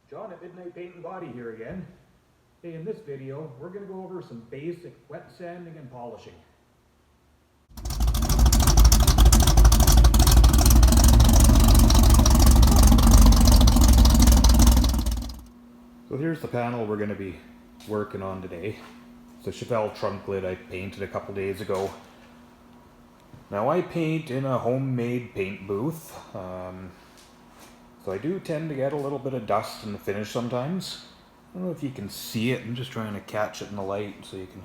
John at Midnight Paint and Body here again. Hey, in this video, we're going to go over some basic wet sanding and polishing. So here's the panel we're going to be working on today. It's a Chevelle trunk lid I painted a couple days ago. Now I paint in a homemade paint booth. So I do tend to get a little bit of dust in the finish sometimes. I don't know if you can see it. I'm just trying to catch it in the light so you can...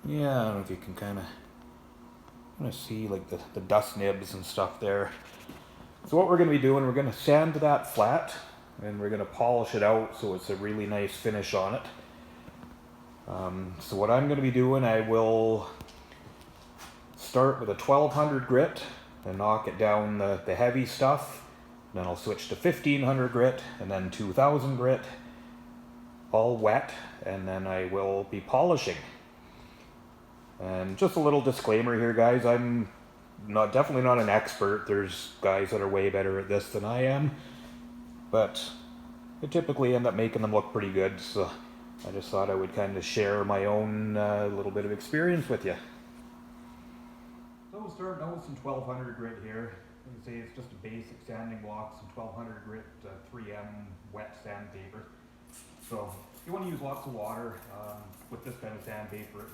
Yeah, I don't know if you can kind of see like the dust nibs and stuff there. So what we're going to be doing, we're going to sand that flat and we're going to polish it out so it's a really nice finish on it. So what I'm going to be doing, I will start with a 1200 grit and knock it down the heavy stuff. Then I'll switch to 1500 grit and then 2000 grit, all wet, and then I will be polishing. And just a little disclaimer here, guys, I'm definitely not an expert. There's guys that are way better at this than I am, but I typically end up making them look pretty good, so I just thought I would kind of share my own little bit of experience with you. So we'll start out with some 1200 grit here. You can see it's just a basic sanding block, some 1200 grit 3M wet sandpaper. So you want to use lots of water with this kind of sandpaper.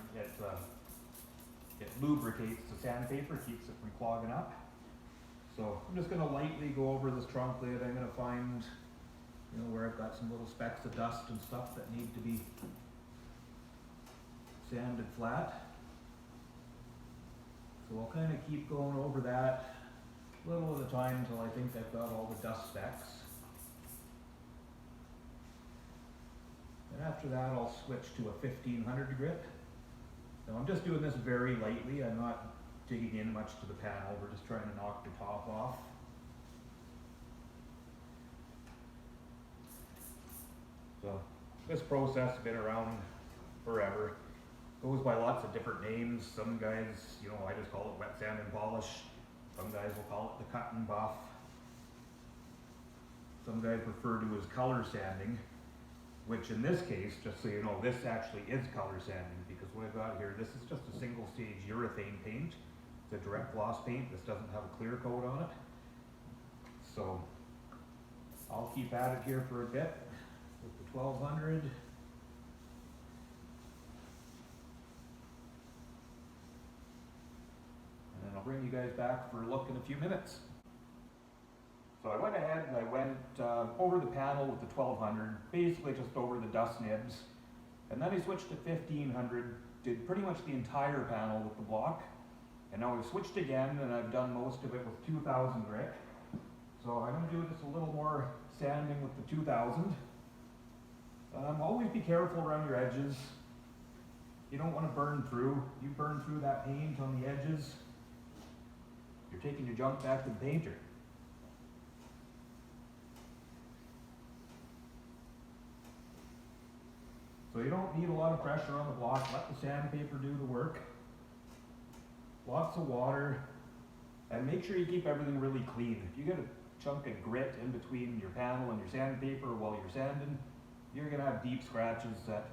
It lubricates the sandpaper, keeps it from clogging up. So I'm just going to lightly go over this trunk lid. I'm going to find, where I've got some little specks of dust and stuff that need to be sanded flat. So I'll kind of keep going over that a little at a time until I think I've got all the dust specks. And after that I'll switch to a 1500 grit. Now I'm just doing this very lightly. I'm not digging in much to the panel. We're just trying to knock the top off. So this process has been around forever. Goes by lots of different names. Some guys, I just call it wet sand and polish. Some guys will call it the cut and buff. Some guys refer to as color sanding, which in this case, just so you know, this actually is color sanding, because what I've got here, this is just a single stage urethane paint. It's a direct gloss paint. This doesn't have a clear coat on it. So I'll keep at it here for a bit with the 1200. And I'll bring you guys back for a look in a few minutes. So I went ahead and I went over the panel with the 1200, basically just over the dust nibs. And then I switched to 1500, did pretty much the entire panel with the block. And now I've switched again and I've done most of it with 2000 grit. So I'm going to do just a little more sanding with the 2000. Always be careful around your edges. You don't want to burn through. You burn through that paint on the edges, you're taking your junk back to the painter. So you don't need a lot of pressure on the block. Let the sandpaper do the work. Lots of water. And make sure you keep everything really clean. If you get a chunk of grit in between your panel and your sandpaper while you're sanding, you're going to have deep scratches that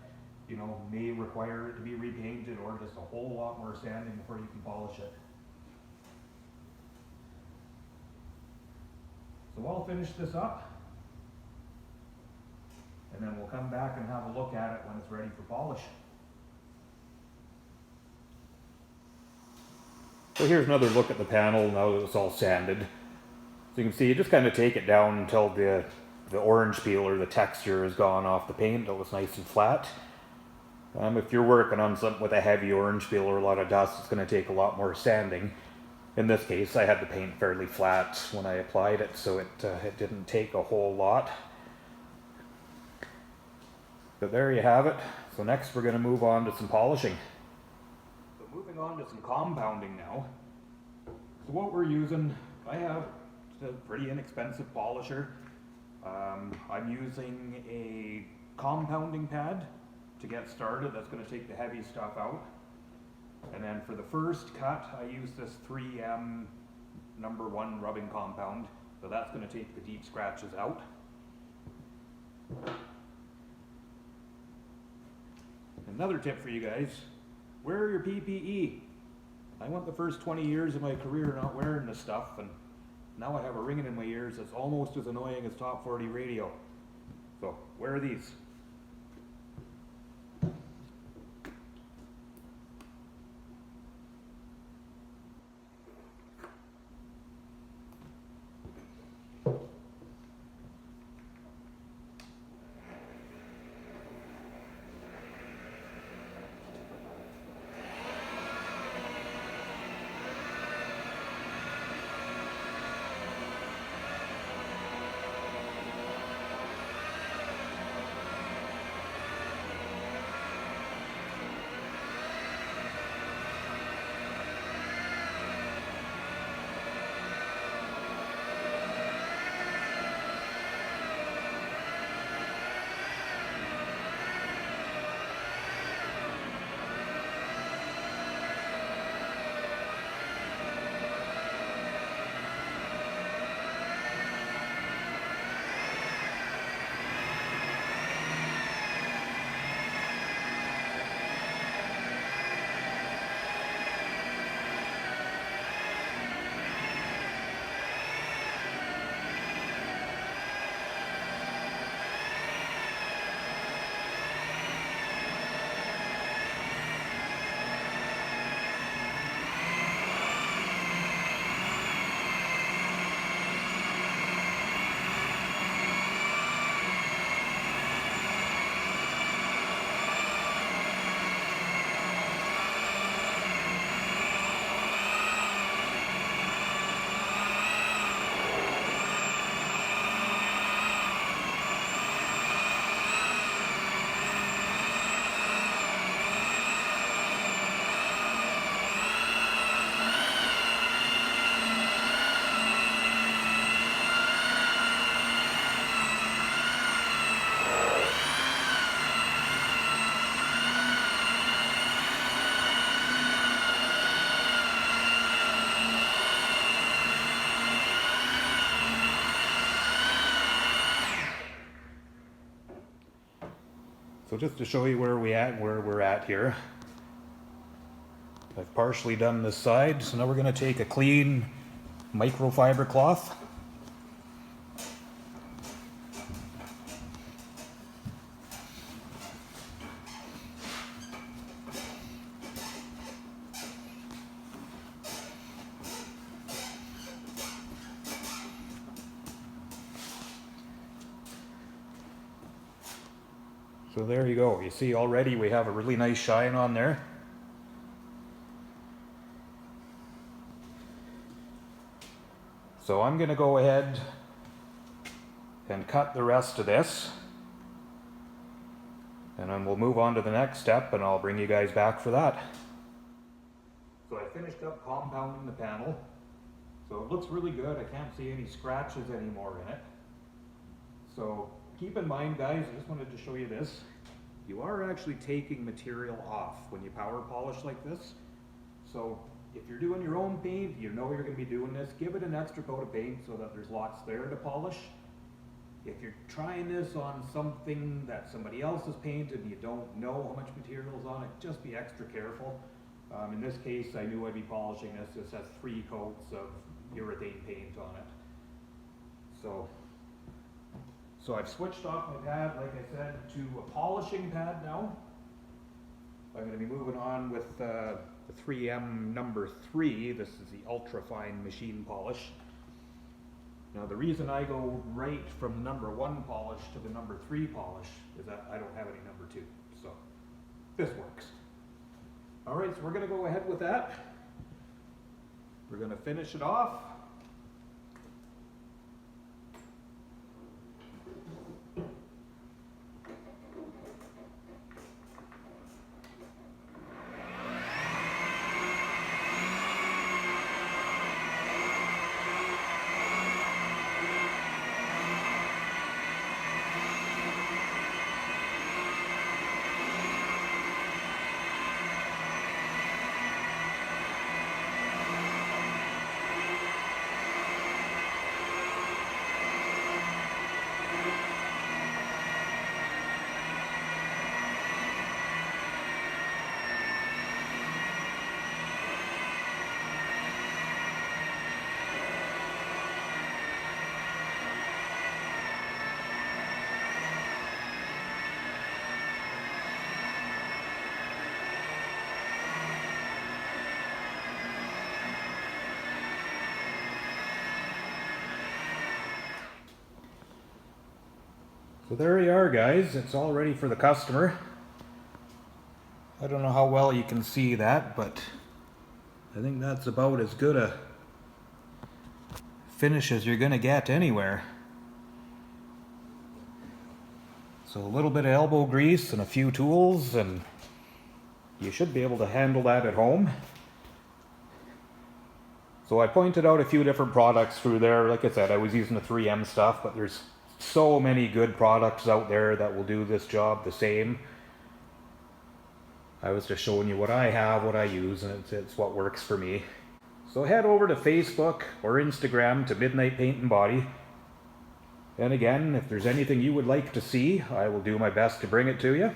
may require it to be repainted, or just a whole lot more sanding before you can polish it. So I'll finish this up, and then we'll come back and have a look at it when it's ready for polish. So here's another look at the panel now that it's all sanded. So you can see, you just kind of take it down until the orange peel or the texture is gone off the paint until it's nice and flat. If you're working on something with a heavy orange peel or a lot of dust, it's going to take a lot more sanding. In this case, I had the paint fairly flat when I applied it, so it didn't take a whole lot. But there you have it. So next we're going to move on to some polishing. So moving on to some compounding now. So what we're using, I have a pretty inexpensive polisher. I'm using a compounding pad to get started. That's going to take the heavy stuff out. And then for the first cut, I use this 3M #1 rubbing compound. So that's going to take the deep scratches out. Another tip for you guys, wear your PPE. I went the first 20 years of my career not wearing this stuff, and now I have a ringing in my ears that's almost as annoying as Top 40 radio. So wear these. So just to show you where we're at here, I've partially done this side, so now we're going to take a clean microfiber cloth. So there you go. You see already we have a really nice shine on there. So I'm going to go ahead and cut the rest of this. And then we'll move on to the next step and I'll bring you guys back for that. So I finished up compounding the panel. So it looks really good. I can't see any scratches anymore in it. So keep in mind, guys, I just wanted to show you this. You are actually taking material off when you power polish like this. So if you're doing your own paint, you know you're going to be doing this, give it an extra coat of paint so that there's lots there to polish. If you're trying this on something that somebody else has painted and you don't know how much material's on it, just be extra careful. In this case, I knew I'd be polishing this. This has 3 coats of urethane paint on it. So I've switched off my pad, like I said, to a polishing pad now. I'm going to be moving on with the 3M number 3. This is the ultra fine machine polish. Now the reason I go right from number 1 polish to the number 3 polish is that I don't have any number 2. So this works. All right, so we're going to go ahead with that. We're going to finish it off. So there you are, guys. It's all ready for the customer. I don't know how well you can see that, but I think that's about as good a finish as you're gonna get anywhere. So a little bit of elbow grease and a few tools, and you should be able to handle that at home. So I pointed out a few different products through there. Like I said, I was using the 3M stuff, but there's so many good products out there that will do this job the same. I was just showing you what I have, what I use, and it's what works for me. So head over to Facebook or Instagram to Midnight Paint and Body. And again, if there's anything you would like to see, I will do my best to bring it to you.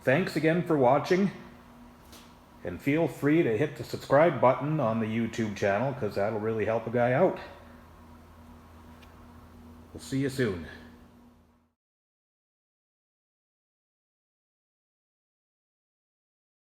Thanks again for watching, and feel free to hit the subscribe button on the YouTube channel, because that'll really help a guy out. We'll see you soon.